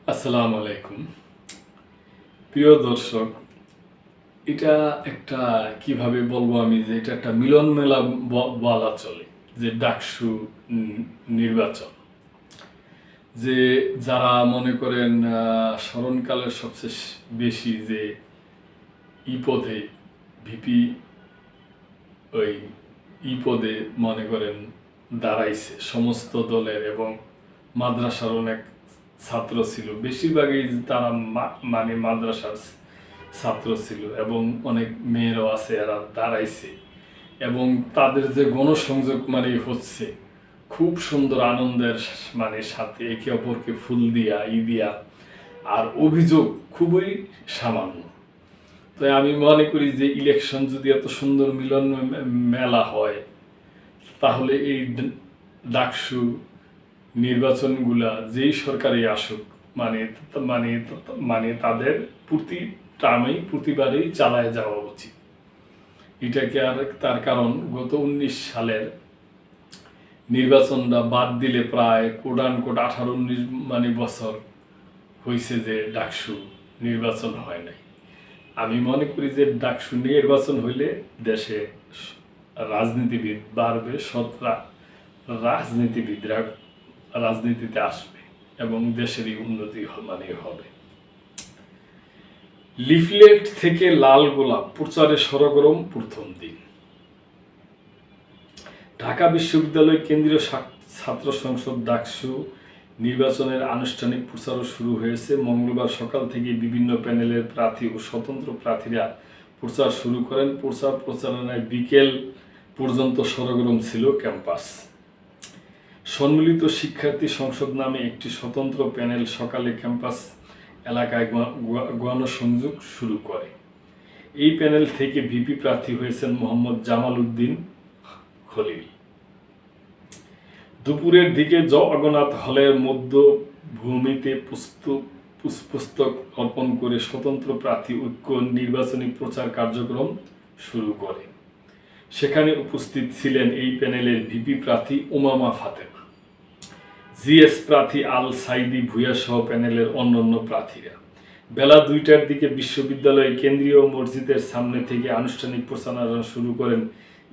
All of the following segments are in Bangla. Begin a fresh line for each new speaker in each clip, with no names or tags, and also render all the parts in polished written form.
আসসালামু আলাইকুম। প্রিয় দর্শক, এটা একটা কিভাবে বলবো আমি যে এটা একটা মিলন মেলা বলা চলে, যে ডাকসু উম, নির্বাচন, যে যারা মনে করেন স্মরণকালের সবচেয়ে বেশি যে পদে ভিপি, ওই পদে মনে করেন দাঁড়াইছে সমস্ত দলের, এবং মাদ্রাসার অনেক ছাত্র ছিল, বেশিরভাগই তারা মানে মাদ্রাসার ছাত্র ছিল, এবং অনেক মেয়েরাও আছে এরা দাঁড়াইছে, এবং তাদের যে গণসংযোগ মানে হচ্ছে খুব সুন্দর আনন্দের মানে সাথে একে অপরকে ফুল দিয়া দিয়া, আর অভিযোগ খুবই সামান্য। তো আমি মনে করি যে ইলেকশন যদি এত সুন্দর মিলন মেলা হয়, তাহলে এই ডাকসু নির্বাচনগুলা যেই সরকারই আসুক, মানে মানে মানে তাদের প্রতি টার্মেই প্রতিবারেই চালায় যাওয়া উচিত। এটাকে আর তার কারণ গত 19 সালের নির্বাচনটা বাদ দিলে প্রায় কোট 18-19 মানে বছর হয়েছে যে ডাকসু নির্বাচন হয় নাই। আমি মনে করি যে ডাকসু নির্বাচন হইলে দেশে রাজনীতিবিদ বাড়বে, সৎরা রাজনীতিবিদরা রাজনীতিতে আসবে, এবং দেশেরই উন্নতি মানে হবে। লিফলেট থেকে লাল গোলাপ প্রচারে সরগরম প্রথম দিন। ঢাকা বিশ্ববিদ্যালয় কেন্দ্রীয় ছাত্র সংসদ ডাকসু নির্বাচনের আনুষ্ঠানিক প্রচারও শুরু হয়েছে। মঙ্গলবার সকাল থেকে বিভিন্ন প্যানেলের প্রার্থী ও স্বতন্ত্র প্রার্থীরা প্রচার শুরু করেন। প্রচারণায় বিকেল পর্যন্ত সরগরম ছিল ক্যাম্পাস। সম্মিলিত শিক্ষার্থী সংসদ নামে একটি স্বতন্ত্র প্যানেল সকালে ক্যাম্পাস এলাকায় গণসংযোগ শুরু করে। এই প্যানেল থেকে ভিপি প্রার্থী হয়েছেন মোহাম্মদ জামাল উদ্দিন খলিল। দুপুরের দিকে জগন্নাথ হলের মধ্যভূমিতে পুষ্পস্তক অর্পণ করে স্বতন্ত্র প্রার্থী ঐক্য নির্বাচনী প্রচার কার্যক্রম শুরু করে। সেখানে উপস্থিত ছিলেন এই প্যানেলের ভিপি প্রার্থী উমামা ফাতেমা, জিএস প্রার্থী আল সাইদি ভুঁইয়া সহ প্যানেলের অন্যান্য প্রার্থীরা। বেলা 2টার দিকে বিশ্ববিদ্যালয় কেন্দ্রীয় মসজিদের সামনে থেকে আনুষ্ঠানিক প্রচারণা শুরু করেন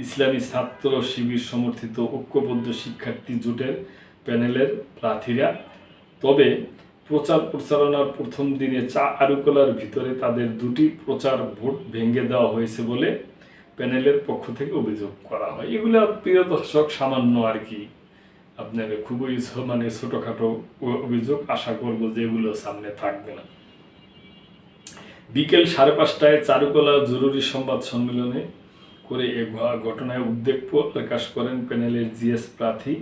ইসলামী ছাত্র শিবির সমর্থিত ঐক্যবদ্ধ শিক্ষার্থী জোটের প্যানেলের প্রার্থীরা। তবে প্রচারণার প্রথম দিনে চারুকলার ভিতরে তাদের দুটি প্রচার ভোট ভেঙে দেওয়া হয়েছে বলে প্যানেলের পক্ষ থেকে অভিযোগ করা হয়। এগুলো প্রিয় দর্শক সামান্য আর কি, আপনার খুবই মানে ছোটখাটো অভিযোগ, আশা করব যে এগুলো সামনে থাকবে না। বিকেল 5:30টায় চারুকলা জরুরি সংবাদ সম্মেলনে করে এ ঘটনায় উদ্বেগ প্রকাশ করেন প্যানেলের জিএস প্রার্থী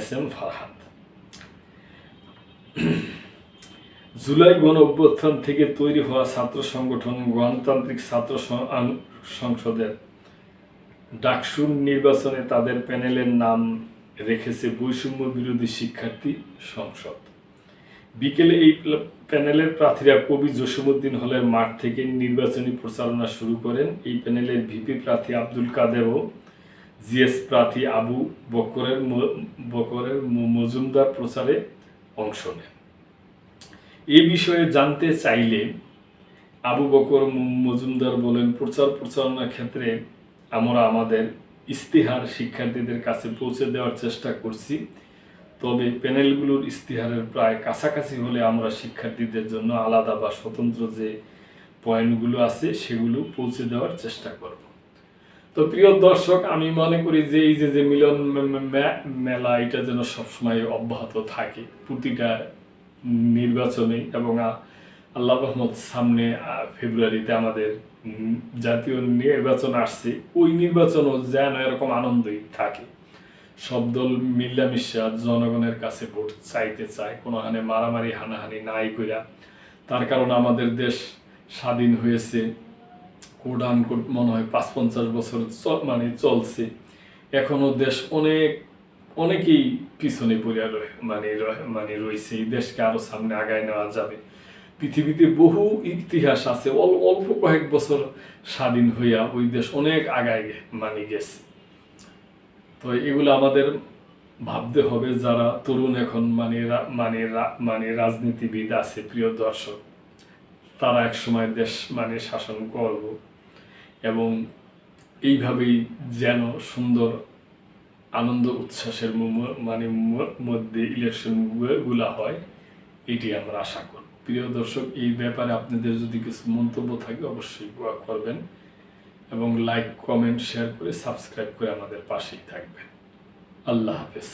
SM ফারহাদ। জুলাই গণ অভ্যুত্থান থেকে তৈরি হওয়া ছাত্র সংগঠন গণতান্ত্রিক ছাত্র সংসদের ডাকসু নির্বাচনে তাদের প্যানেলের নাম রেখেছে বৈষম্য বিরোধী শিক্ষার্থী সংসদ। বিকেলে এই প্যানেলের প্রার্থীরা কবি জসিমউদ্দিন হলের মাঠ থেকে নির্বাচনী প্রচারণা শুরু করেন। এই প্যানেলের ভিপি প্রার্থী আব্দুল কাদের ও জিএস প্রার্থী আবু বকরের মজুমদার প্রচারে অংশ নেন। এই বিষয়ে জানতে চাইলে আবু বকর মজুমদার বলেন, প্রচারণার ক্ষেত্রে আমরা আমাদের ইস্তিহার শিক্ষার্থীদের কাছে পৌঁছে দেওয়ার চেষ্টা করছি। তবে প্যানেলগুলোর ইস্তিহারের প্রায় কাছাকাছি হলে আমরা শিক্ষার্থীদের জন্য আলাদা বা স্বতন্ত্র যে পয়েন্টগুলো আছে সেগুলো পৌঁছে দেওয়ার চেষ্টা করব। তো প্রিয় দর্শক, আমি মনে করি যে এই যে মিলন মেলা এটা যেন সবসময় অব্যাহত থাকে প্রতিটা নির্বাচনে, এবং আল্লাহ রহমত সামনে ফেব্রুয়ারিতে আমাদের জাতীয় নির্বাচন আসছে, ওই নির্বাচনও যেন এরকম আনন্দই থাকে। সব দল মিল্লামিশা জনগণের কাছে ভোট চাইতে চায়, কোনোখানে মারামারি হানাহানি নাই কইরা। তার কারণ আমাদের দেশ স্বাধীন হয়েছে কোট মনে হয় 55 বছর মানে চলছে, এখনো দেশ অনেকেই পিছনে পড়ে মানে রয়েছে। এই দেশকে আরো সামনে আগায় নেওয়া যাবে। পৃথিবীতে বহু ইতিহাস আছে, অল্প কয়েক বছর স্বাধীন হইয়া ওই দেশ অনেক আগায় মানে গেছে। তো এগুলো আমাদের ভাবতে হবে যারা তরুণ এখন মানে রাজনীতিবিদ আছে, প্রিয় দর্শক, তারা একসময় দেশ শাসন করব এবং এইভাবেই যেন সুন্দর আনন্দ উচ্ছ্বাসের মধ্যে ইলেকশন গুলা হয়, এটি আমরা আশা করি। প্রিয় দর্শক, এই ব্যাপারে আপনাদের যদি কিছু মন্তব্য থাকে অবশ্যই করবেন এবং লাইক, কমেন্ট, শেয়ার করে সাবস্ক্রাইব করে আমাদের পাশেই থাকবেন। আল্লাহ হাফেজ।